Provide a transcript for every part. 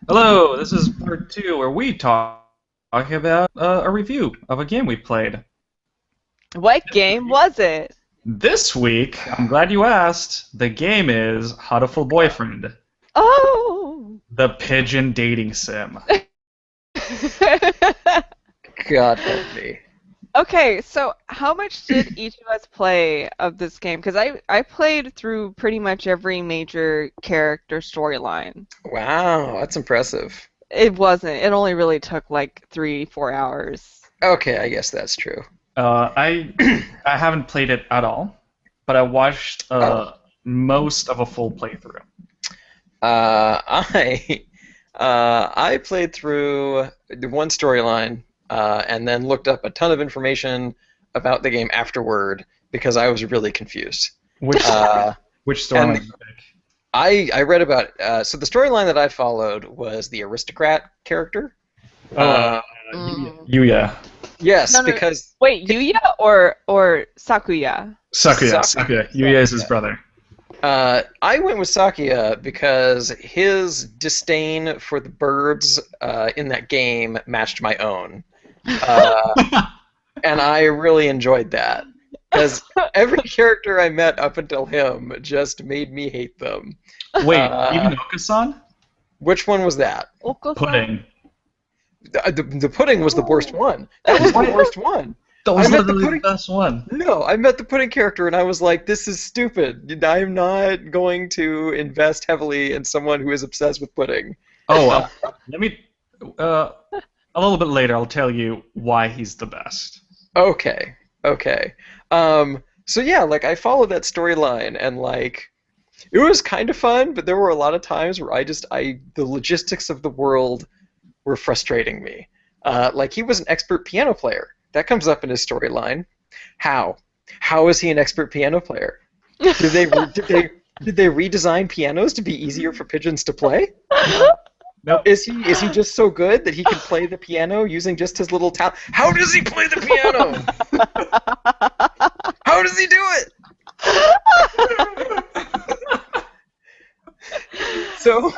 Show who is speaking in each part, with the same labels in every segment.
Speaker 1: Hello, this is part two where we talk about a review of a game we played.
Speaker 2: What game was it?
Speaker 1: This week, I'm glad you asked, the game is Hatoful Boyfriend,
Speaker 2: Oh!
Speaker 1: the pigeon dating sim.
Speaker 3: God help me.
Speaker 2: Okay, so how much did each of us play of this game? Because I played through pretty much every major character storyline.
Speaker 3: Wow, that's impressive.
Speaker 2: It wasn't. It only really took like 3, 4 hours.
Speaker 3: Okay, I guess that's true.
Speaker 1: I haven't played it at all, but I watched
Speaker 3: Oh,
Speaker 1: most of a full playthrough.
Speaker 3: I I played through the one storyline and then looked up a ton of information about the game afterward because I was really confused.
Speaker 1: Which
Speaker 3: Uh,
Speaker 1: which storyline
Speaker 3: and
Speaker 1: did you pick?
Speaker 3: I read about so the storyline that I followed was the aristocrat character.
Speaker 1: Oh,
Speaker 3: Uh,
Speaker 2: Mm.
Speaker 1: Yuya.
Speaker 3: yes,
Speaker 2: No, no.
Speaker 3: because
Speaker 2: Wait, Yuya or Sakuya?
Speaker 1: Sakuya.
Speaker 3: Sakuya.
Speaker 1: Sakuya. Yuya is his brother.
Speaker 3: I went with Sakia because his disdain for the birds in that game matched my own, uh, and I really enjoyed that because every character I met up until him just made me hate them.
Speaker 1: Wait,
Speaker 3: Uh,
Speaker 1: even Okasan?
Speaker 3: which one was that?
Speaker 2: Oko-san?
Speaker 1: Pudding.
Speaker 3: The pudding was the worst one. That was the
Speaker 1: What?
Speaker 3: worst one.
Speaker 1: That
Speaker 3: I
Speaker 1: was
Speaker 3: met the
Speaker 1: literally the
Speaker 3: pudding.
Speaker 1: best one.
Speaker 3: No, I met the pudding character and I was like, this is stupid. I'm not going to invest heavily in someone who is obsessed with pudding.
Speaker 1: Oh,
Speaker 3: Uh,
Speaker 1: let me. Uh, a little bit later, I'll tell you why he's the best.
Speaker 3: okay, okay. So yeah, like I followed that storyline and like it was kind of fun, but there were a lot of times where the logistics of the world were frustrating me. Like he was an expert piano player. That comes up in his storyline. How? How is he an expert piano player? Did they did they redesign pianos to be easier for pigeons to play?
Speaker 1: Nope.
Speaker 3: Is he just so good that he can play the piano using just his little talent? How does he play the piano? How does he do it? So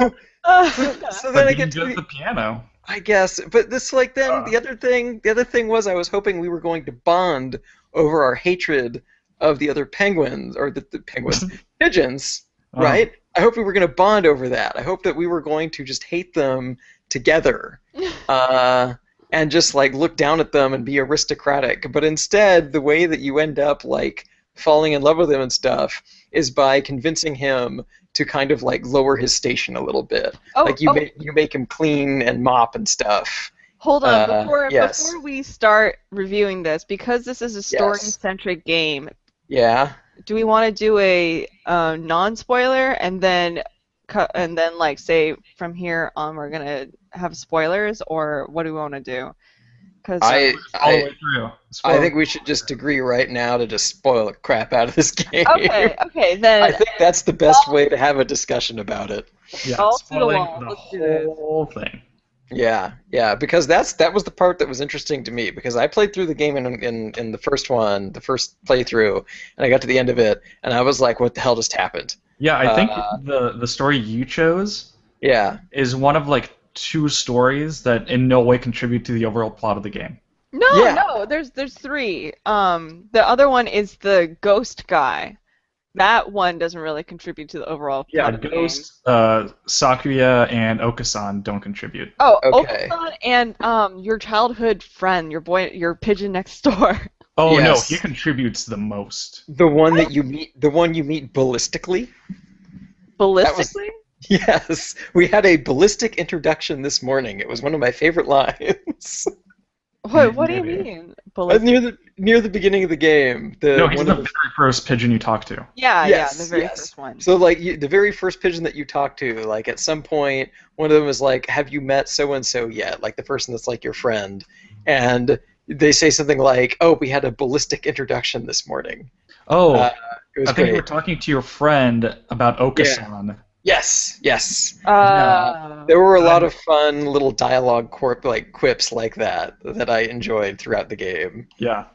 Speaker 3: so then
Speaker 1: But
Speaker 3: I
Speaker 1: being
Speaker 3: get to
Speaker 1: good at the piano.
Speaker 3: I guess, but this like then
Speaker 1: Uh,
Speaker 3: the other thing was I was hoping we were going to bond over our hatred of the other penguins or the penguins pigeons,
Speaker 1: uh,
Speaker 3: right? I hope we were going to bond over that. I hope that we were going to just hate them together, uh, and just like look down at them and be aristocratic. But instead, the way that you end up like falling in love with him and stuff is by convincing him to kind of like lower his station a little bit.
Speaker 2: Oh,
Speaker 3: Like you
Speaker 2: oh,
Speaker 3: make him clean and mop and stuff.
Speaker 2: hold on. Before
Speaker 3: Yes.
Speaker 2: before we start reviewing this, because this is a
Speaker 3: Yes.
Speaker 2: story-centric game,
Speaker 3: Yeah.
Speaker 2: do we want to do a non-spoiler and then like say from here on we're gonna have spoilers, or what do we want to do? Because
Speaker 3: I
Speaker 1: all the
Speaker 3: I
Speaker 1: way through.
Speaker 3: I
Speaker 1: Spoiler.
Speaker 3: think we should just agree right now to just spoil the crap out of this game.
Speaker 2: okay,
Speaker 3: I
Speaker 2: then
Speaker 3: think that's the best way to have a discussion about it.
Speaker 1: Yeah,
Speaker 2: all to the
Speaker 1: spoiling
Speaker 2: wall.
Speaker 1: the
Speaker 2: Let's do this.
Speaker 1: whole thing.
Speaker 3: Yeah, yeah, because that was the part that was interesting to me because I played through the game in the first one, the first playthrough, and I got to the end of it, and I was like, what the hell just happened?
Speaker 1: Yeah, I think
Speaker 3: Uh,
Speaker 1: the story you chose
Speaker 3: yeah.
Speaker 1: is one of like two stories that in no way contribute to the overall plot of the game.
Speaker 2: No,
Speaker 3: Yeah.
Speaker 2: no, there's three. The other one is the ghost guy. That one doesn't really contribute to the overall
Speaker 1: Yeah,
Speaker 2: plot of the game.
Speaker 1: Ghost, Sakuya, and Okasan don't contribute.
Speaker 2: Oh,
Speaker 3: Okay.
Speaker 2: Okasan and your childhood friend, your pigeon next door.
Speaker 1: Oh no, he
Speaker 3: Yes.
Speaker 1: contributes the most.
Speaker 3: The one you meet ballistically. That was
Speaker 2: Ballistically?
Speaker 3: yes. We had a ballistic introduction this morning. It was one of my favorite lines.
Speaker 2: What do you
Speaker 1: Maybe.
Speaker 2: mean? Ballistic?
Speaker 3: Near the beginning of the game. The
Speaker 1: No, he's
Speaker 3: one
Speaker 1: the
Speaker 3: of the
Speaker 1: very first pigeon you talk to.
Speaker 2: Yeah, yeah, the
Speaker 3: yes,
Speaker 2: very
Speaker 3: yes.
Speaker 2: first one.
Speaker 3: So like the very first pigeon that you talk to, like at some point, one of them is like, "Have you met so and so yet?" Like the person that's like your friend, and they say something like, "Oh, we had a ballistic introduction this morning." Uh,
Speaker 1: Oh,
Speaker 3: it was
Speaker 1: I think you were
Speaker 3: great.
Speaker 1: talking to your friend about
Speaker 3: Yeah.
Speaker 1: Okasan.
Speaker 3: Yes. Yes.
Speaker 1: Yeah.
Speaker 3: There were a lot
Speaker 1: I'm,
Speaker 3: of fun little dialogue like quips like that I enjoyed throughout the game.
Speaker 1: yeah.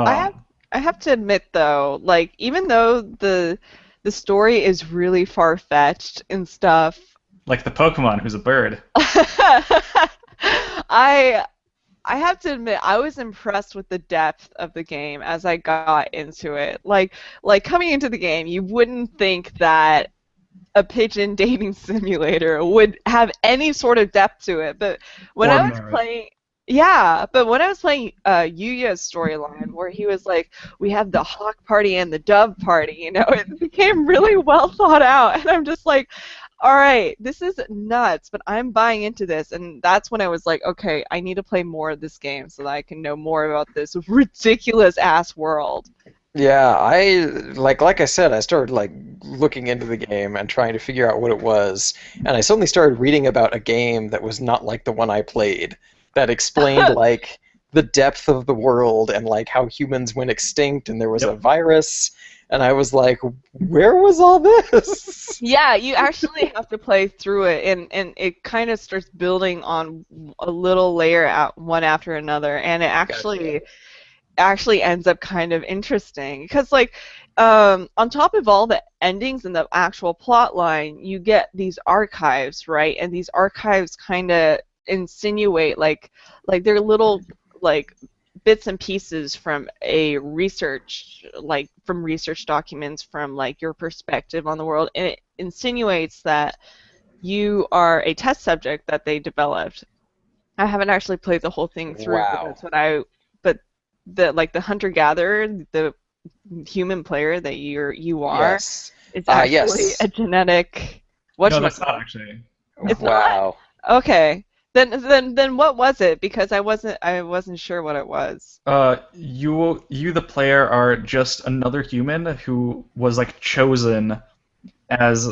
Speaker 2: I have
Speaker 1: Um,
Speaker 2: I have to admit though, like even though the story is really far-fetched and stuff,
Speaker 1: like the Pokemon who's a bird.
Speaker 2: I I have to admit, I was impressed with the depth of the game as I got into it. Like coming into the game, you wouldn't think that a pigeon dating simulator would have any sort of depth to it. But when
Speaker 1: Or
Speaker 2: I was
Speaker 1: merit.
Speaker 2: playing, yeah, but when I was playing Yuya's storyline, where he was like, we have the hawk party and the dove party, it became really well thought out, and I'm just like, all right, this is nuts, but I'm buying into this, and that's when I was like, okay, I need to play more of this game so that I can know more about this ridiculous ass world.
Speaker 3: Yeah, I like I said, I started like looking into the game and trying to figure out what it was, and I suddenly started reading about a game that was not like the one I played, that explained like the depth of the world and like how humans went extinct and there was a
Speaker 1: Yep.
Speaker 3: virus, and I was like, where was all this?
Speaker 2: Yeah, you actually have to play through it, and it kind of starts building on a little layer one after another, and it
Speaker 3: Gotcha.
Speaker 2: actually ends up kind of interesting because like on top of all the endings and the actual plot line, you get these archives, right? And these archives kind of insinuate like they're little like bits and pieces from a research like from research documents from like your perspective on the world, and it insinuates that you are a test subject that they developed. I haven't actually played the whole thing through, but
Speaker 3: Wow.
Speaker 2: that's what but the hunter gatherer, the human player that you are,
Speaker 3: Yes.
Speaker 2: is actually
Speaker 3: Yes.
Speaker 2: a genetic
Speaker 1: No, that's not
Speaker 2: whatchamacallit.
Speaker 1: actually.
Speaker 2: It's not?
Speaker 3: Wow.
Speaker 2: Okay. Then what was it? Because I wasn't sure what it was.
Speaker 1: You the player are just another human who was like chosen as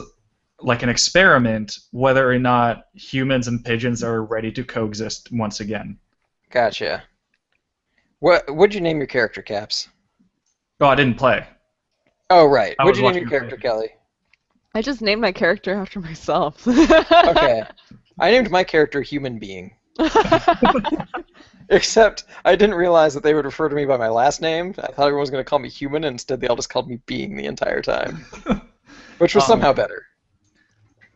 Speaker 1: like an experiment whether or not humans and pigeons are ready to coexist once again.
Speaker 3: Gotcha. What'd you name your character, Caps?
Speaker 1: Oh, I didn't play.
Speaker 3: Oh, right.
Speaker 1: I
Speaker 3: What'd
Speaker 1: was
Speaker 3: you name
Speaker 1: watching
Speaker 3: your
Speaker 1: a
Speaker 3: character,
Speaker 1: playthrough.
Speaker 3: Kelly?
Speaker 2: I just named my character after myself.
Speaker 3: Okay. I named my character Human Being. Except I didn't realize that they would refer to me by my last name. I thought everyone was going to call me Human, and instead they all just called me Being the entire time, which was
Speaker 1: Um,
Speaker 3: somehow better.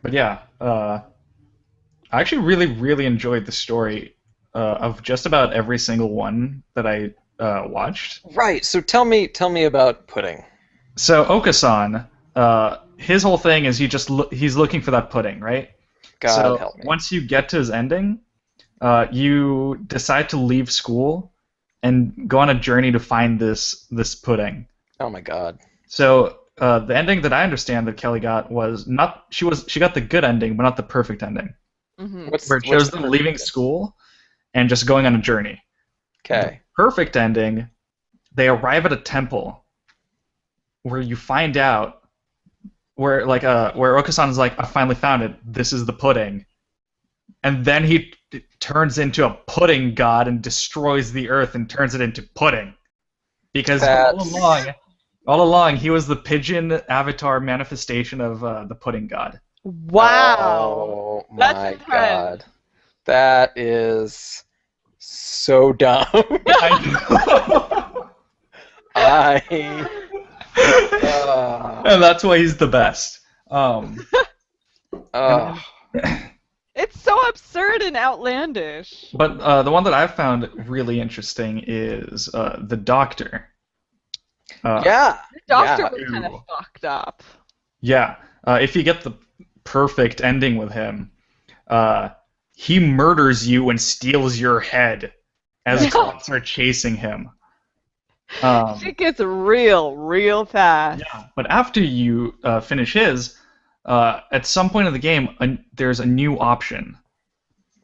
Speaker 1: but yeah, I actually really, really enjoyed the story of just about every single one that I watched.
Speaker 3: Right. So tell me about pudding.
Speaker 1: So Okasan, his whole thing is he's looking for that pudding, right?
Speaker 3: God
Speaker 1: So
Speaker 3: help me.
Speaker 1: once you get to his ending, you decide to leave school and go on a journey to find this pudding.
Speaker 3: Oh my God.
Speaker 1: So the ending that I understand that Kelly got was not she got the good ending, but not the perfect ending,
Speaker 2: hmm
Speaker 1: where it
Speaker 3: What's
Speaker 1: shows
Speaker 3: the
Speaker 1: them leaving
Speaker 3: perfect?
Speaker 1: school and just going on a journey. The
Speaker 3: Okay.
Speaker 1: perfect ending, they arrive at a temple where you find out where Okasan is like, I finally found it. This is the pudding, and then he turns into a pudding god and destroys the earth and turns it into pudding because
Speaker 3: That's
Speaker 1: all along he was the pigeon avatar manifestation of the pudding god.
Speaker 2: Wow.
Speaker 3: oh
Speaker 2: That's
Speaker 3: my
Speaker 2: intense.
Speaker 3: God. That is so dumb.
Speaker 1: I know.
Speaker 3: I uh,
Speaker 1: And that's why he's the best. And
Speaker 3: uh,
Speaker 2: It's so absurd and outlandish.
Speaker 1: but the one that I've found really interesting is the Doctor. Uh,
Speaker 3: yeah,
Speaker 2: The doctor
Speaker 3: yeah.
Speaker 2: was kind of
Speaker 1: who,
Speaker 2: fucked up.
Speaker 1: yeah, if you get the perfect ending with him, uh, he murders you and steals your head as cops are chasing him. Um,
Speaker 2: Shit gets real fast.
Speaker 1: yeah, but after you finish his, at some point in the game, there's a new option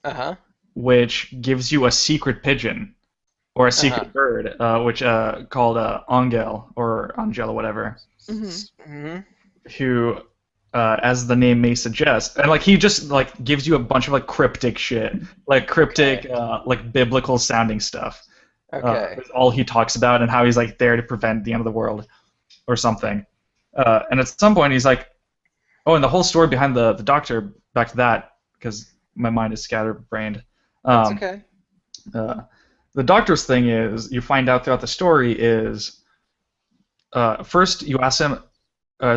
Speaker 3: Uh-huh.
Speaker 1: which gives you a secret pigeon or a
Speaker 3: Uh-huh.
Speaker 1: secret bird, which called Angel or Angela, whatever,
Speaker 2: hmm
Speaker 3: Hmm.
Speaker 1: who, as the name may suggest, and like he just like gives you a bunch of like cryptic shit, like cryptic,
Speaker 3: Okay.
Speaker 1: like biblical sounding stuff.
Speaker 3: Okay.
Speaker 1: That's all he talks about, and how he's like there to prevent the end of the world or something. And at some point, he's like, "Oh, and the whole story behind the doctor." Back to that, because my mind is scatterbrained.
Speaker 3: That's
Speaker 1: Um,
Speaker 3: okay.
Speaker 1: uh, the doctor's thing is you find out throughout the story is first you ask him.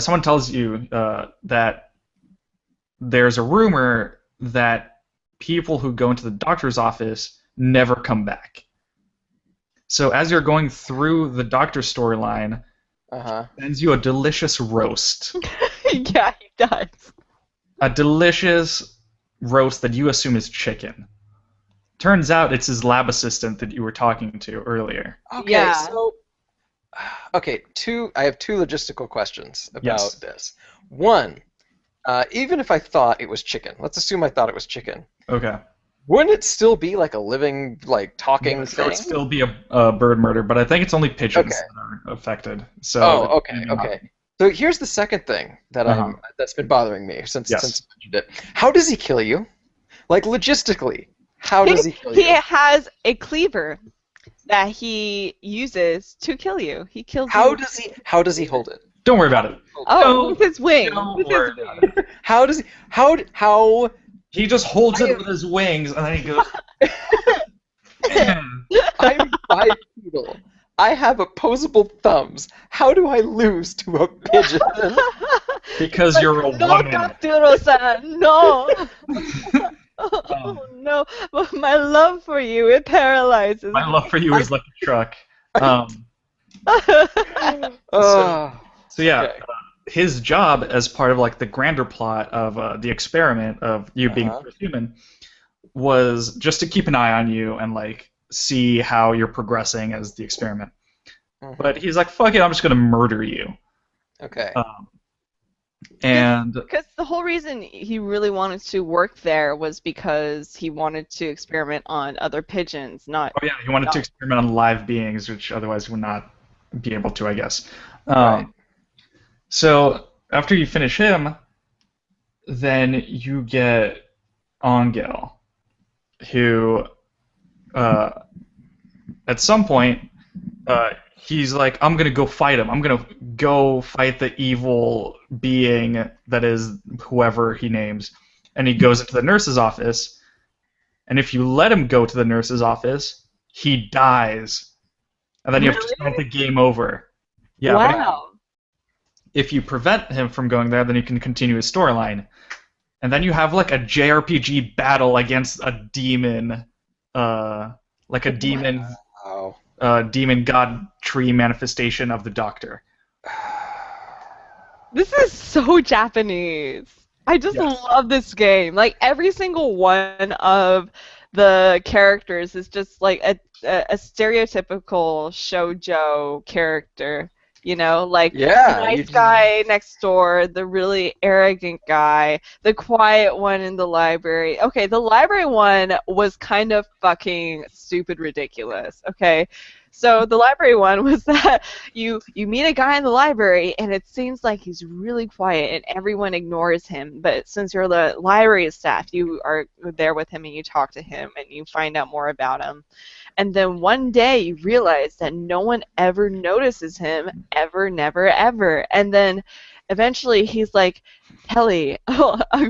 Speaker 1: Someone tells you that there's a rumor that people who go into the doctor's office never come back. So as you're going through the doctor storyline,
Speaker 3: Uh-huh.
Speaker 1: he sends you a delicious roast.
Speaker 2: Yeah, he does.
Speaker 1: A delicious roast that you assume is chicken. Turns out it's his lab assistant that you were talking to earlier.
Speaker 3: Okay,
Speaker 2: Yeah.
Speaker 3: so okay, I have two logistical questions about
Speaker 1: Yes.
Speaker 3: this. One, even if I thought it was chicken, let's assume I thought it was chicken.
Speaker 1: Okay.
Speaker 3: Wouldn't it still be like a living, like talking
Speaker 1: Yes, there
Speaker 3: thing?
Speaker 1: would still be a bird murder, but I think it's only pigeons
Speaker 3: Okay.
Speaker 1: that are affected. So
Speaker 3: Oh, okay. So here's the second thing that
Speaker 1: Uh-huh.
Speaker 3: that's been bothering me since
Speaker 1: Yes.
Speaker 3: you mentioned it. How does he kill you? Like logistically, how does he kill
Speaker 2: He
Speaker 3: you?
Speaker 2: has a cleaver that he uses to kill you. He kills
Speaker 3: How
Speaker 2: you.
Speaker 3: does he hold it?
Speaker 1: Don't worry about it.
Speaker 2: Oh,
Speaker 1: Don't-
Speaker 2: with his wing.
Speaker 1: don't
Speaker 2: With
Speaker 1: worry
Speaker 2: his
Speaker 1: about
Speaker 2: wing.
Speaker 1: it.
Speaker 3: How does he how
Speaker 1: He just holds it with his wings, and then he goes.
Speaker 3: I'm bipedal. I have opposable thumbs. How do I lose to a pigeon?
Speaker 1: Because you're a
Speaker 2: No,
Speaker 1: woman.
Speaker 2: Capturo-san, no. Oh no, but my love for you, it paralyzes
Speaker 1: My love for you is like a truck.
Speaker 3: Oh,
Speaker 1: So yeah,
Speaker 3: okay.
Speaker 1: his job as part of like the grander plot of the experiment of you being
Speaker 3: Uh-huh.
Speaker 1: a human was just to keep an eye on you and like see how you're progressing as the experiment.
Speaker 3: Mhm.
Speaker 1: But he's like, "Fuck it, I'm just gonna murder you."
Speaker 3: Okay.
Speaker 1: And
Speaker 2: Because the whole reason he really wanted to work there was because he wanted to experiment on other pigeons, not.
Speaker 1: oh yeah, he wanted to experiment on live beings, which otherwise would not be able to, I guess.
Speaker 3: Right.
Speaker 1: So after you finish him, then you get Angel, who at some point he's like, I'm gonna go fight him. I'm gonna go fight the evil being that is whoever he names. And he goes into the nurse's office, and if you let him go to the nurse's office, he dies. And then you have to start the game over. Yeah, but
Speaker 2: Wow.
Speaker 1: if you prevent him from going there, then you can continue his storyline. And then you have like a JRPG battle against a demon, like a demon,
Speaker 3: Wow.
Speaker 1: demon god tree manifestation of the Doctor.
Speaker 2: This is so Japanese. I just
Speaker 1: Yes.
Speaker 2: love this game. Like every single one of the characters is just like a stereotypical shoujo character. You know, like
Speaker 3: Yeah.
Speaker 2: the nice guy next door, the really arrogant guy, the quiet one in the library. Okay, the library one was kind of fucking stupid ridiculous. Okay. So the library one was that you meet a guy in the library and it seems like he's really quiet and everyone ignores him, but since you're the library staff, you are there with him and you talk to him and you find out more about him. And then one day you realize that no one ever notices him, ever, never, ever. And then eventually he's like, Kelly,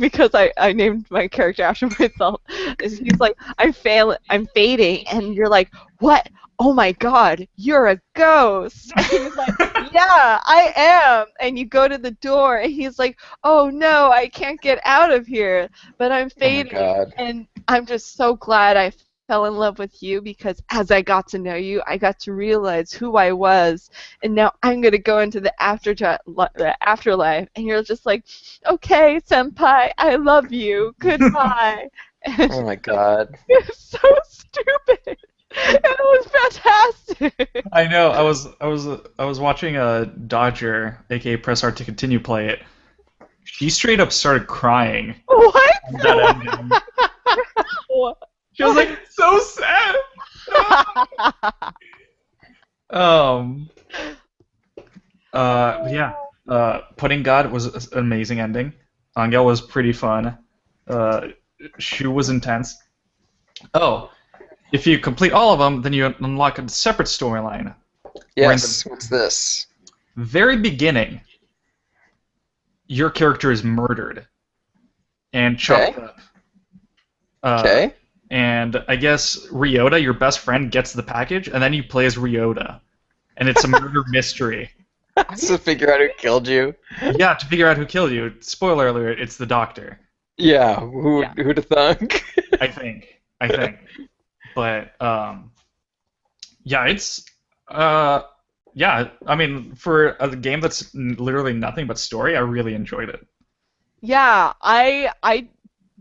Speaker 2: because I named my character after myself. He's like, I'm fading, and you're like, what? Oh my God, you're a ghost. And he's like, yeah, I am. And you go to the door, and he's like, oh no, I can't get out of here, but I'm fading.
Speaker 3: God.
Speaker 2: And I'm just so glad I fell in love with you because as I got to know you, I got to realize who I was, and now I'm gonna go into the afterlife. And you're just like, okay, senpai, I love you. Goodbye. And
Speaker 3: Oh my God.
Speaker 2: it's so stupid. And it was fantastic.
Speaker 1: I know. I was watching a Dodger, aka Press Start to Continue, play it. She straight up started crying
Speaker 2: What?
Speaker 1: at that ending. She was like, "It's so sad." Yeah. Pudding God was an amazing ending. Angel was pretty fun. Shu was intense. Oh, if you complete all of them, then you unlock a separate storyline.
Speaker 3: Yes. What's this?
Speaker 1: Very beginning, your character is murdered and chopped up.
Speaker 3: Okay.
Speaker 1: And I guess Ryota, your best friend, gets the package, and then you play as Ryota. And it's a murder mystery.
Speaker 3: To figure out who killed you.
Speaker 1: Yeah, to figure out who killed you. Spoiler alert, it's the Doctor.
Speaker 3: Yeah,
Speaker 2: Yeah.
Speaker 3: who'd have thunk?
Speaker 1: I think, but yeah, it's uh, yeah. I mean, for a game that's literally nothing but story, I really enjoyed it.
Speaker 2: Yeah, I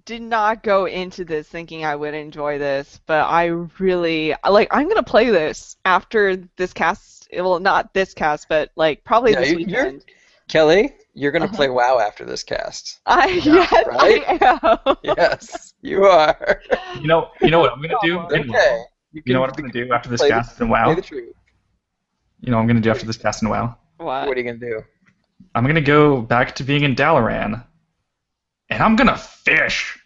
Speaker 2: did not go into this thinking I would enjoy this, but I really like I'm gonna play this after this cast. Well, not this cast, but like probably
Speaker 3: Yeah,
Speaker 2: this
Speaker 3: you're
Speaker 2: weekend.
Speaker 3: Kelly. You're gonna
Speaker 2: Uh-huh.
Speaker 3: play WoW after this cast,
Speaker 1: Yeah.
Speaker 2: Yes,
Speaker 3: right?
Speaker 2: I am.
Speaker 3: Yes, you are.
Speaker 1: You know what I'm gonna do
Speaker 2: Problem.
Speaker 1: in
Speaker 3: Okay,
Speaker 1: WoW? You know what I'm
Speaker 3: you
Speaker 1: gonna
Speaker 3: can
Speaker 1: do after this
Speaker 3: play the
Speaker 1: cast in
Speaker 3: play the
Speaker 1: WoW?
Speaker 3: truth.
Speaker 1: You know what I'm gonna do after this cast in WoW?
Speaker 2: What?
Speaker 3: What are you gonna do?
Speaker 1: I'm gonna go back to being in Dalaran, and I'm gonna fish.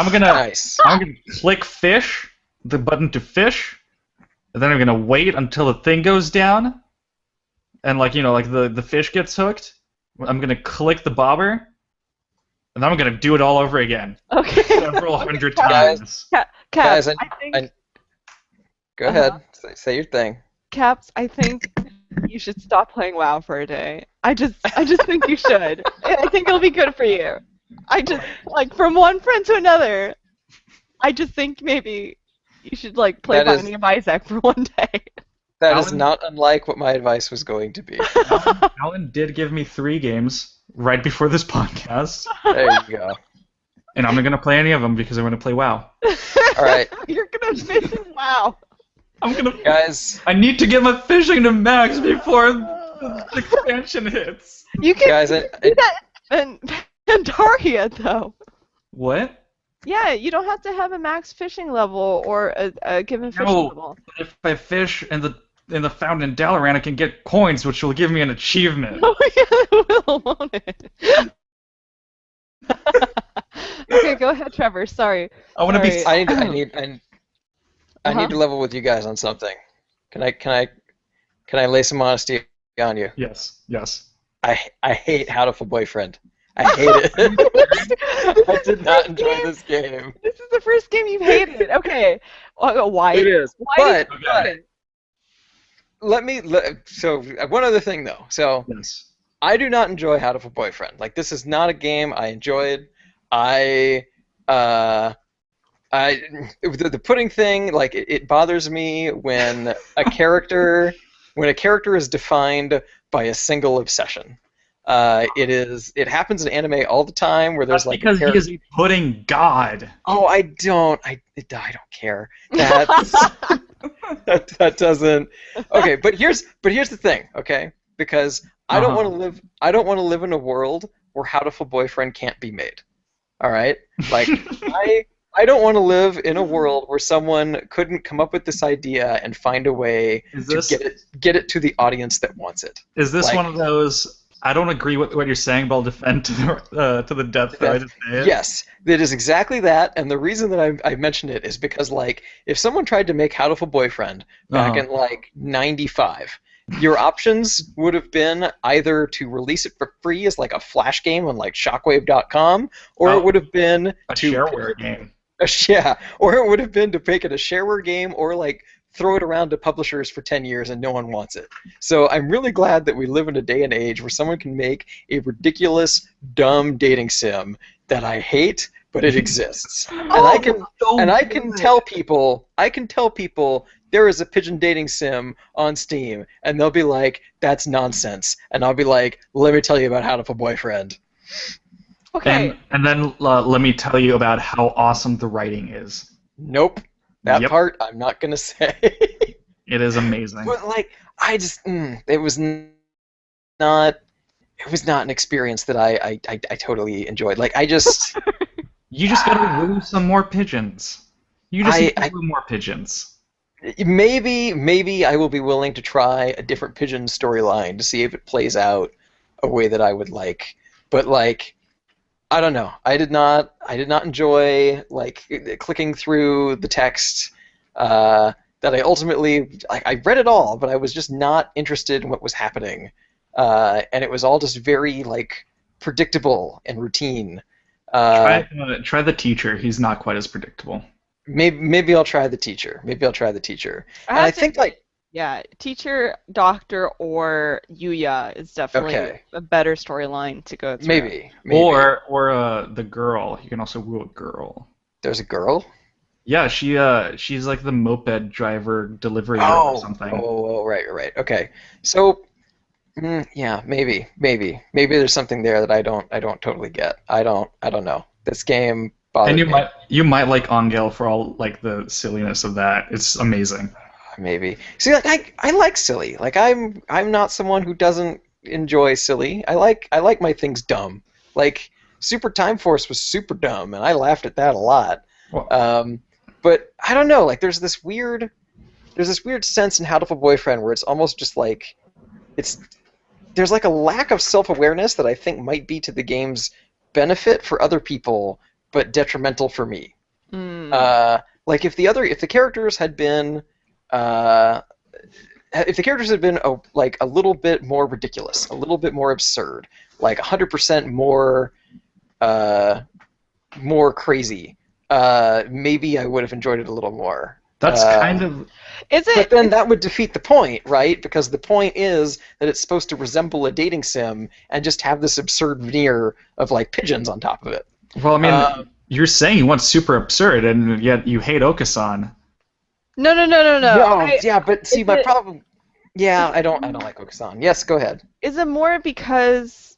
Speaker 1: I'm gonna
Speaker 3: Nice.
Speaker 1: I'm gonna click fish, the button to fish, and then I'm gonna wait until the thing goes down, and like the fish gets hooked. I'm gonna click the bobber, and then I'm gonna do it all over again,
Speaker 2: Okay.
Speaker 1: several
Speaker 2: Okay,
Speaker 1: hundred
Speaker 3: Guys,
Speaker 1: times.
Speaker 2: Caps,
Speaker 3: guys,
Speaker 2: I think.
Speaker 3: go
Speaker 2: Uh-huh.
Speaker 3: ahead. Say your thing.
Speaker 2: Caps, I think you should stop playing WoW for a day. I just think you should. I think it'll be good for you. I just like from one friend to another. I just think maybe you should like play
Speaker 3: That is
Speaker 2: Binding of Isaac for one day.
Speaker 3: that is
Speaker 1: Alan,
Speaker 3: not unlike what my advice was going to be.
Speaker 1: Alan did give me 3 games right before this podcast,
Speaker 3: There you go.
Speaker 1: and I'm not gonna play any of them because I want to play WoW.
Speaker 3: All right,
Speaker 2: You're gonna miss it. Wow.
Speaker 1: I'm gonna.
Speaker 3: guys.
Speaker 1: I need to get my fishing to max before the expansion hits.
Speaker 2: You can
Speaker 3: Guys,
Speaker 2: do that in Pandaria though.
Speaker 1: What?
Speaker 2: Yeah, you don't have to have a max fishing level or a given fishing
Speaker 1: No,
Speaker 2: level.
Speaker 1: if I fish in the fountain in Dalaran, I can get coins, which will give me an achievement.
Speaker 2: Oh yeah, it will, won't it? Okay, go ahead, Trevor. Sorry.
Speaker 1: I want to be.
Speaker 2: Sorry.
Speaker 3: I need to level with you guys on something. Can I lay some honesty on you?
Speaker 1: Yes, yes.
Speaker 3: I hate Hatoful Boyfriend. I hate it. I did not enjoy this game.
Speaker 2: This is the first game you've hated. Okay. Why?
Speaker 3: It is.
Speaker 2: Why did
Speaker 3: But
Speaker 2: you hate it?
Speaker 3: so one other thing though. So
Speaker 1: Yes.
Speaker 3: I do not enjoy Hatoful Boyfriend. Like this is not a game I enjoyed. I the pudding thing, like it bothers me when a character is defined by a single obsession. It happens in anime all the time where there's
Speaker 1: That's
Speaker 3: like
Speaker 1: because
Speaker 3: a
Speaker 1: he
Speaker 3: character.
Speaker 1: is a pudding god.
Speaker 3: Oh, I don't care. That's that doesn't. Okay, but here's the thing. Okay, because I don't want to live. I don't want to live in a world where Hatoful Boyfriend can't be made. All right, like I don't want to live in a world where someone couldn't come up with this idea and find a way
Speaker 1: Is
Speaker 3: to
Speaker 1: this
Speaker 3: get it to the audience that wants it.
Speaker 1: is this
Speaker 3: Like-
Speaker 1: one of those? I don't agree with what you're saying, but I'll defend to the death that I just say it.
Speaker 3: Yes, it is exactly that, and the reason that I mentioned it is because, like, if someone tried to make Hatoful Boyfriend back in, like, 95, your options would have been either to release it for free as, like, a Flash game on, like, Shockwave.com, or it would have been
Speaker 1: a
Speaker 3: to...
Speaker 1: shareware game.
Speaker 3: Yeah, or it would have been to make it a shareware game, or, like, throw it around to publishers for 10 years and no one wants it. So I'm really glad that we live in a day and age where someone can make a ridiculous, dumb dating sim that I hate, but it exists. And I can tell people there is a pigeon dating sim on Steam, and they'll be like, that's nonsense. And I'll be like, let me tell you about Hatoful Boyfriend.
Speaker 2: Okay.
Speaker 1: And then let me tell you about how awesome the writing is.
Speaker 3: Nope. That
Speaker 1: Yep.
Speaker 3: part I'm not going to say.
Speaker 1: It is amazing.
Speaker 3: But, like, I just, it was not an experience that I totally enjoyed. Like, I just...
Speaker 1: You just gotta woo some more pigeons. You just need to
Speaker 3: I-
Speaker 1: woo more pigeons.
Speaker 3: Maybe I will be willing to try a different pigeon storyline to see if it plays out a way that I would like. But, like, I don't know. I did not enjoy, like, clicking through the text that I ultimately, like, I read it all, but I was just not interested in what was happening. And it was all just very, like, predictable and routine.
Speaker 1: Try the teacher. He's not quite as predictable.
Speaker 3: Maybe I'll try the teacher. And I think, like,
Speaker 2: Yeah, teacher, doctor, or Yuya is definitely
Speaker 3: Okay.
Speaker 2: a better storyline to go through.
Speaker 3: Maybe.
Speaker 1: Or the girl. You can also woo a girl.
Speaker 3: There's a girl?
Speaker 1: Yeah, she's like the moped driver delivery girl or something.
Speaker 3: Right. Okay. So, yeah, maybe there's something there that I don't totally get. I don't know. This game
Speaker 1: And
Speaker 3: bothered me.
Speaker 1: you might like Angel for all like the silliness of that. It's amazing.
Speaker 3: Maybe. See, like I like silly. Like I'm not someone who doesn't enjoy silly. I like my things dumb. Like Super Time Force was super dumb, and I laughed at that a lot.
Speaker 1: Well,
Speaker 3: Um, but I don't know. Like there's this weird sense in Hatoful Boyfriend where it's almost just like it's there's like a lack of self-awareness that I think might be to the game's benefit for other people, but detrimental for me.
Speaker 2: Mm.
Speaker 3: Like if the characters had been uh, like a little bit more ridiculous, a little bit more absurd, like 100% uh, more crazy, maybe I would have enjoyed it a little more.
Speaker 1: that's kind of
Speaker 2: Is
Speaker 3: But
Speaker 2: it?
Speaker 3: then that would defeat the point, right? Because the point is that it's supposed to resemble a dating sim and just have this absurd veneer of like pigeons on top of it.
Speaker 1: well. I
Speaker 3: Uh,
Speaker 1: mean, you're saying you want super absurd, and yet you hate Okasan.
Speaker 2: No, no, no, no, no.
Speaker 3: no, yeah, but see,
Speaker 2: Is
Speaker 3: my
Speaker 2: it?
Speaker 3: problem. Yeah, I don't like Okusan. Yes, go ahead.
Speaker 2: Is it more because,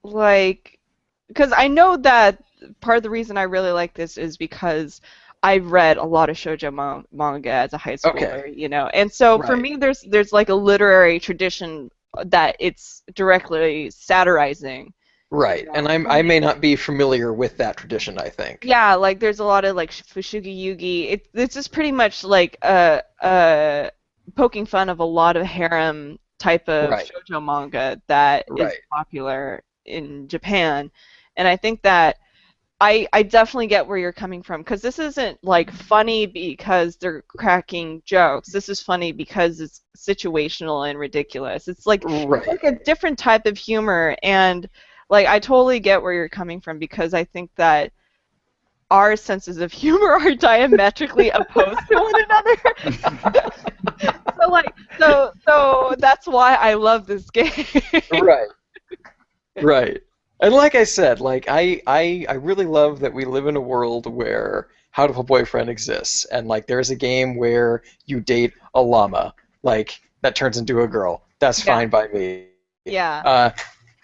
Speaker 2: like, because I know that part of the reason I really like this is because I've read a lot of shoujo manga as a high
Speaker 3: Okay,
Speaker 2: schooler, and so for
Speaker 3: right.
Speaker 2: me, there's like a literary tradition that it's directly satirizing.
Speaker 3: Right, and I may not be familiar with that tradition, I think.
Speaker 2: Yeah, like there's a lot of like Fushigi Yugi. It's just pretty much like poking fun of a lot of harem type of
Speaker 3: Right,
Speaker 2: shoujo manga that is
Speaker 3: right.
Speaker 2: popular in Japan. And I think that I definitely get where you're coming from because this isn't like funny because they're cracking jokes. This is funny because it's situational and ridiculous. It's
Speaker 3: Right.
Speaker 2: like a different type of humor and like I totally get where you're coming from because I think that our senses of humor are diametrically opposed to one another. So that's why I love this game.
Speaker 3: Right. Right. And like I said, like I really love that we live in a world where How to Boyfriend exists, and like there's a game where you date a llama, like that turns into a girl. That's
Speaker 2: Yeah.
Speaker 3: fine by me.
Speaker 2: Yeah.
Speaker 3: Uh,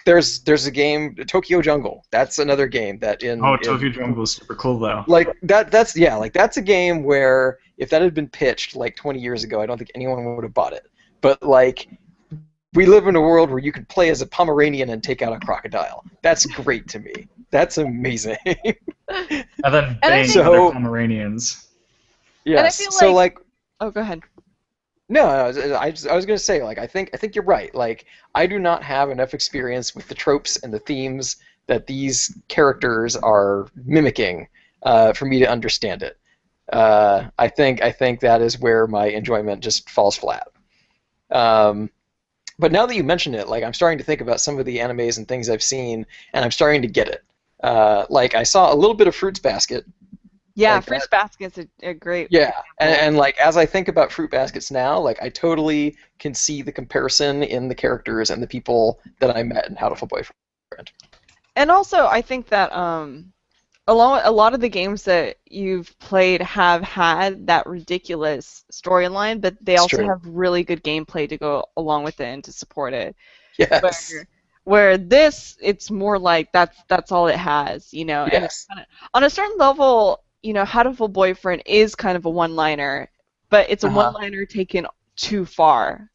Speaker 3: there's a game, Tokyo Jungle. That's another game that
Speaker 1: Oh,
Speaker 3: in
Speaker 1: Tokyo Jungle is super cool though.
Speaker 3: like that's yeah, like that's a game where if that had been pitched like 20 years ago, I don't think anyone would have bought it. But like we live in a world where you can play as a Pomeranian and take out a crocodile. That's great to me. That's amazing.
Speaker 1: And then
Speaker 2: And I
Speaker 1: bang
Speaker 2: think,
Speaker 1: other
Speaker 3: So
Speaker 1: Pomeranians.
Speaker 2: and I
Speaker 3: yes.
Speaker 2: feel
Speaker 3: So
Speaker 2: like,
Speaker 3: like
Speaker 2: oh, go ahead.
Speaker 3: no, I was gonna say like I think you're right. Like I do not have enough experience with the tropes and the themes that these characters are mimicking for me to understand it. I think that is where my enjoyment just falls flat. Um, but now that you mention it, like I'm starting to think about some of the animes and things I've seen, and I'm starting to get it. Like I saw a little bit of Fruits Basket,
Speaker 2: Yeah,
Speaker 3: like
Speaker 2: Fruits
Speaker 3: that.
Speaker 2: Basket's a great
Speaker 3: Yeah, and,
Speaker 2: example.
Speaker 3: and like as I think about Fruit Baskets now, like I totally can see the comparison in the characters and the people that I met in How to Full Boyfriend.
Speaker 2: And also, I think that along a lot of the games that you've played have had that ridiculous storyline, but they
Speaker 3: It's
Speaker 2: also
Speaker 3: true.
Speaker 2: have really good gameplay to go along with it and to support it.
Speaker 3: Yes.
Speaker 2: Where where this, it's more like that's all it has, and it's
Speaker 3: Yes.
Speaker 2: kind of on a certain level, Hatoful Boyfriend is kind of a one-liner, but it's a
Speaker 3: Uh-huh.
Speaker 2: one-liner taken too far.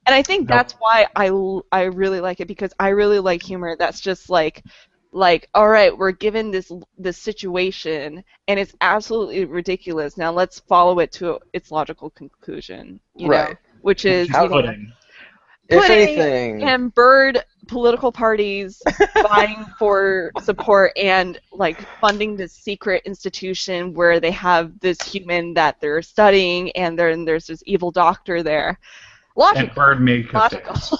Speaker 2: And I think
Speaker 1: Nope.
Speaker 2: that's why I really like it because I really like humor that's just like all right, we're given this situation and it's absolutely ridiculous. Now let's follow it to its logical conclusion,
Speaker 3: Right.
Speaker 2: which
Speaker 1: Which
Speaker 2: is,
Speaker 1: is
Speaker 3: How,
Speaker 1: pudding.
Speaker 3: if
Speaker 2: putting
Speaker 3: anything,
Speaker 2: and bird political parties vying for support and like funding this secret institution where they have this human that they're studying and then there's this evil doctor there.
Speaker 1: And
Speaker 2: Logical.
Speaker 1: bird made
Speaker 2: Logical.
Speaker 1: cafes.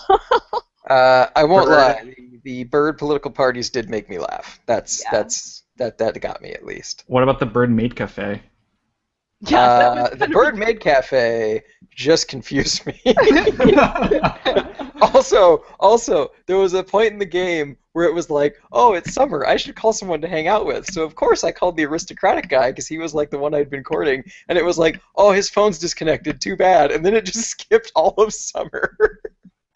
Speaker 3: I won't
Speaker 1: Bird.
Speaker 3: lie. The bird political parties did make me laugh. That's
Speaker 2: Yeah.
Speaker 3: that's that got me at least.
Speaker 1: What about the bird made cafe?
Speaker 2: Yeah, that was
Speaker 3: The
Speaker 2: gonna
Speaker 3: Bird
Speaker 2: be
Speaker 3: Maid Cafe just confused me. Also, there was a point in the game where it was like, oh, it's summer. I should call someone to hang out with. So of course I called the aristocratic guy because he was like the one I'd been courting, and it was like, oh, his phone's disconnected. Too bad. And then it just skipped all of summer.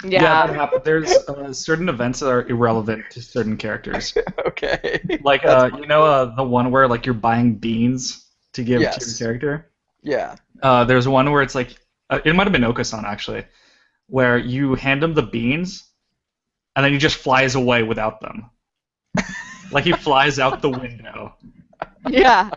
Speaker 1: Yeah, that
Speaker 2: yeah.
Speaker 1: happens. There's certain events that are irrelevant to certain characters.
Speaker 3: Okay.
Speaker 1: Like,
Speaker 3: That's
Speaker 1: the one where like you're buying beans to give to your
Speaker 3: yes.
Speaker 1: character.
Speaker 3: Yeah.
Speaker 1: There's one where it's like, it might have been Okasan actually, where you hand him the beans, and then he just flies away without them. Like he flies out the window.
Speaker 2: Yeah.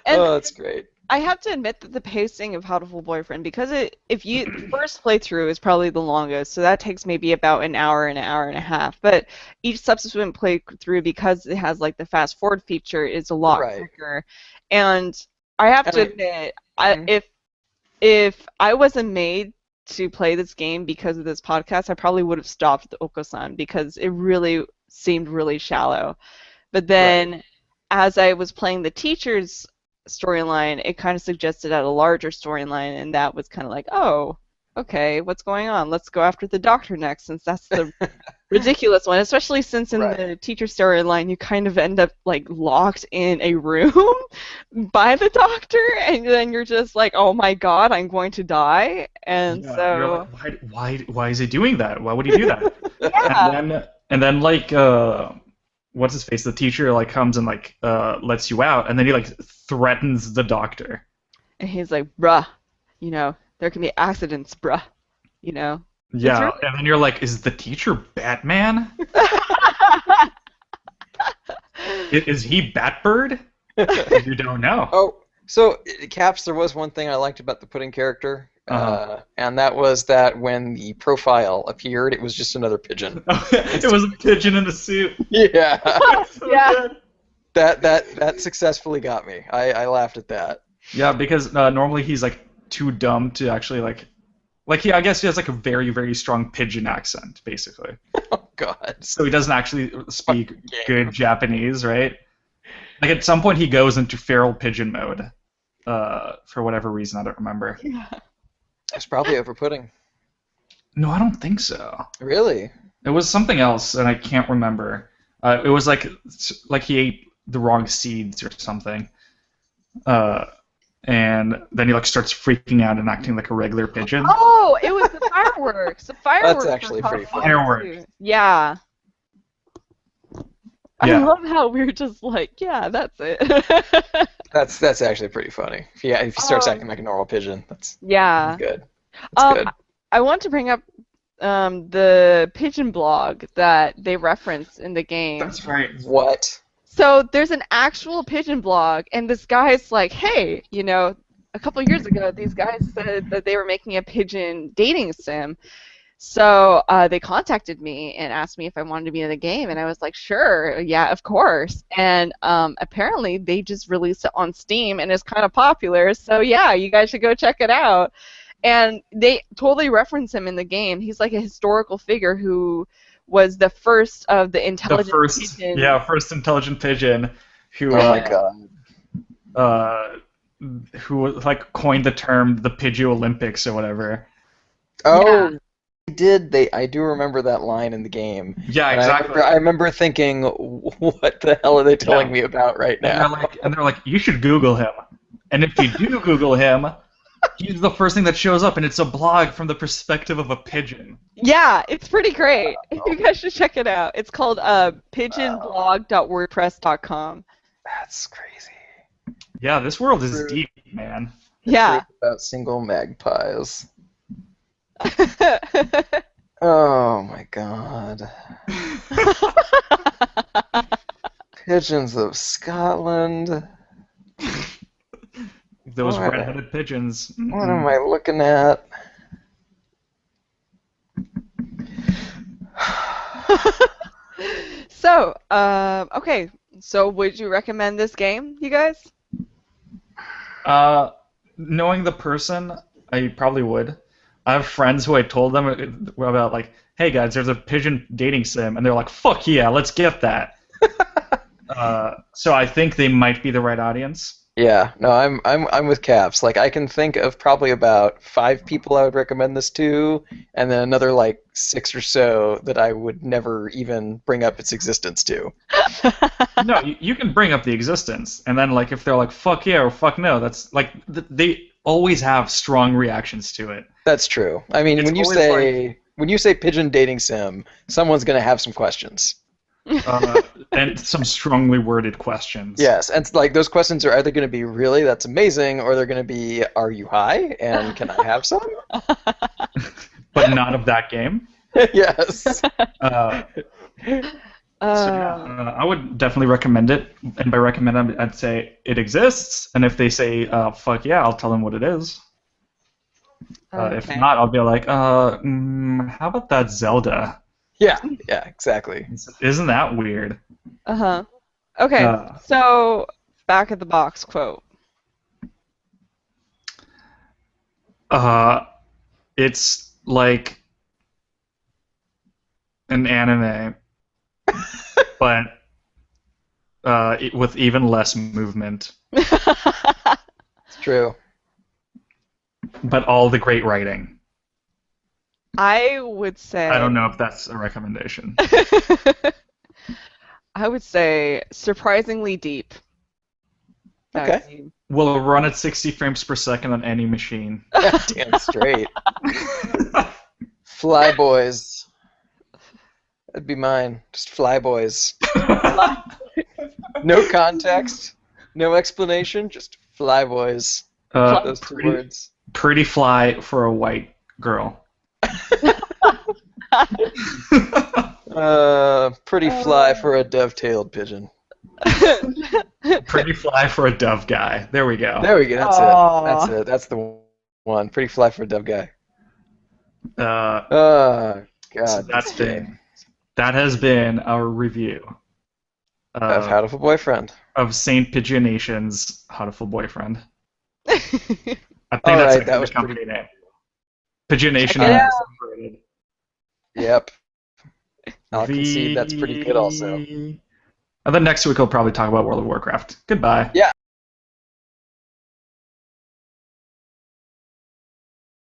Speaker 2: And
Speaker 3: Oh, that's great.
Speaker 2: I have to admit that the pacing of Hatoful Boyfriend, because if you the first playthrough is probably the longest, so that takes maybe about an hour and a half. But each subsequent playthrough, because it has like the fast forward feature, is a lot
Speaker 3: Right.
Speaker 2: quicker. And I have
Speaker 3: And
Speaker 2: to
Speaker 3: I-
Speaker 2: admit,
Speaker 3: Mhm.
Speaker 2: if I wasn't made to play this game because of this podcast, I probably would have stopped the Okosan because it really seemed really shallow. But then, as I was playing the teacher's storyline, it kind of suggested a larger storyline, and that was kind of like, oh, okay, what's going on? Let's go after the doctor next, since that's the ridiculous one. Especially since in
Speaker 3: Right.
Speaker 2: the teacher storyline, you kind of end up like locked in a room by the doctor, and then you're just like, oh my god, I'm going to die, and
Speaker 1: Yeah, you're
Speaker 2: so
Speaker 1: like, why is he doing that? Why would he do that?
Speaker 2: yeah,
Speaker 1: And then like what's his face? The teacher like comes and like lets you out, and then he like threatens the doctor.
Speaker 2: and he's like, bruh, there can be accidents, bruh,
Speaker 1: Yeah,
Speaker 2: really-
Speaker 1: and then you're like, is the teacher Batman? Is he Batbird? You don't know.
Speaker 3: Oh, so Caps, there was one thing I liked about the pudding character, and that was that when the profile appeared, it was just another pigeon.
Speaker 1: It was a pigeon in a suit.
Speaker 3: Yeah,
Speaker 1: So
Speaker 2: Yeah.
Speaker 1: good.
Speaker 3: that successfully got me. I laughed at that.
Speaker 1: Yeah, because normally he's like too dumb to actually like I guess he has like a very very strong pigeon accent basically.
Speaker 3: Oh God.
Speaker 1: So he doesn't actually speak
Speaker 3: Yeah.
Speaker 1: good Japanese, right? Like at some point he goes into feral pigeon mode, for whatever reason I don't remember.
Speaker 3: It's probably over pudding.
Speaker 1: No, I don't think so.
Speaker 3: Really?
Speaker 1: It was something else, and I can't remember. It was like he ate the wrong seeds or something, and then he like starts freaking out and acting like a regular pigeon.
Speaker 2: Oh, it was the fireworks. The fireworks.
Speaker 3: actually
Speaker 2: were
Speaker 3: pretty
Speaker 2: fun
Speaker 3: funny.
Speaker 1: Fireworks.
Speaker 2: too. Yeah. I
Speaker 1: Yeah.
Speaker 2: love how we're just like, yeah, that's it.
Speaker 3: That's actually pretty funny. If he starts
Speaker 2: Um,
Speaker 3: acting like a normal pigeon, that's
Speaker 2: yeah.
Speaker 3: good. That's good.
Speaker 2: I want to bring up the pigeon blog that they reference in the game.
Speaker 1: That's right.
Speaker 3: What?
Speaker 2: So there's an actual pigeon blog, and this guy's like, hey, a couple of years ago, these guys said that they were making a pigeon dating sim. So they contacted me and asked me if I wanted to be in the game, and I was like, sure, yeah, of course. And apparently they just released it on Steam, and it's kind of popular. So yeah, you guys should go check it out. And they totally reference him in the game. He's like a historical figure who was the first of the intelligent pigeon.
Speaker 1: First intelligent pigeon who
Speaker 3: Oh my God.
Speaker 1: who like coined the term the Pidgey Olympics or whatever.
Speaker 3: Oh, they did. I do remember that line in the game.
Speaker 1: Yeah,
Speaker 3: And
Speaker 1: exactly.
Speaker 3: I remember thinking, what the hell are they telling me about right now?
Speaker 1: And they're like, you should Google him. And if you do Google him, he's the first thing that shows up, and it's a blog from the perspective of a pigeon.
Speaker 2: Yeah, it's pretty great. You guys should check it out. It's called pigeonblog.wordpress.com.
Speaker 3: That's crazy.
Speaker 1: Yeah, this world is
Speaker 3: True.
Speaker 1: deep, man.
Speaker 2: Yeah.
Speaker 3: Truth about single magpies. Oh my God. Pigeons of Scotland.
Speaker 1: Those
Speaker 3: What?
Speaker 1: red-headed pigeons.
Speaker 3: What am I looking at?
Speaker 2: So, okay. So, would you recommend this game, you guys?
Speaker 1: Knowing the person, I probably would. I have friends who I told them about, like, hey guys, there's a pigeon dating sim, and they're like, fuck yeah, let's get that. So I think they might be the right audience.
Speaker 3: Yeah, no, I'm with Caps. Like I can think of probably about 5 people I would recommend this to, and then another like 6 or so that I would never even bring up its existence to.
Speaker 1: No, you can bring up the existence, and then like if they're like fuck yeah or fuck no, that's like they always have strong reactions to it.
Speaker 3: That's true. I mean,
Speaker 1: It's always like
Speaker 3: when you say pigeon dating sim, someone's gonna have some questions.
Speaker 1: and some strongly worded questions,
Speaker 3: Yes, and it's like those questions are either gonna be really that's amazing, or they're gonna be are you high and can I have some?
Speaker 1: but not of that game.
Speaker 3: Yes.
Speaker 1: Uh, so yeah,
Speaker 2: Uh,
Speaker 1: I would definitely recommend it, and by recommend, I'd say it exists, and if they say fuck yeah, I'll tell them what it is. If
Speaker 2: okay.
Speaker 1: not, I'll be like, how about that Zelda?
Speaker 3: Yeah, yeah, exactly.
Speaker 1: Isn't that weird?
Speaker 2: Uh-huh. Okay,
Speaker 1: Uh,
Speaker 2: so back of the box quote.
Speaker 1: uh, it's like an anime, but with even less movement,
Speaker 3: It's true.
Speaker 1: but all the great writing.
Speaker 2: I would say
Speaker 1: I don't know if that's a recommendation.
Speaker 2: I would say surprisingly deep. That
Speaker 3: Okay.
Speaker 2: game.
Speaker 1: Will run at 60 frames per second on any machine.
Speaker 3: Damn straight. Fly Boys. That'd be mine. Just Fly Boys. No context, no explanation, just Fly Boys. Those two words.
Speaker 1: pretty fly for a white girl.
Speaker 3: Pretty fly for a dove-tailed pigeon.
Speaker 1: Pretty fly for a dove guy. There we go.
Speaker 3: There we go. That's
Speaker 2: Aw.
Speaker 3: it. That's it. That's the one. Pretty fly for a dove guy.
Speaker 1: Uh,
Speaker 3: Oh God.
Speaker 1: so that has been our review
Speaker 3: Of Hatoful Boyfriend.
Speaker 1: of Saint Pigeonation's Hatoful Boyfriend. I think
Speaker 3: All
Speaker 1: that's
Speaker 3: right, that
Speaker 1: the
Speaker 3: was
Speaker 1: company name. Pigeonation
Speaker 2: Check it out.
Speaker 1: Incorporated.
Speaker 3: Yep. I'll concede that's pretty good also.
Speaker 1: And then next week we'll probably talk about World of Warcraft. Goodbye.
Speaker 3: Yeah.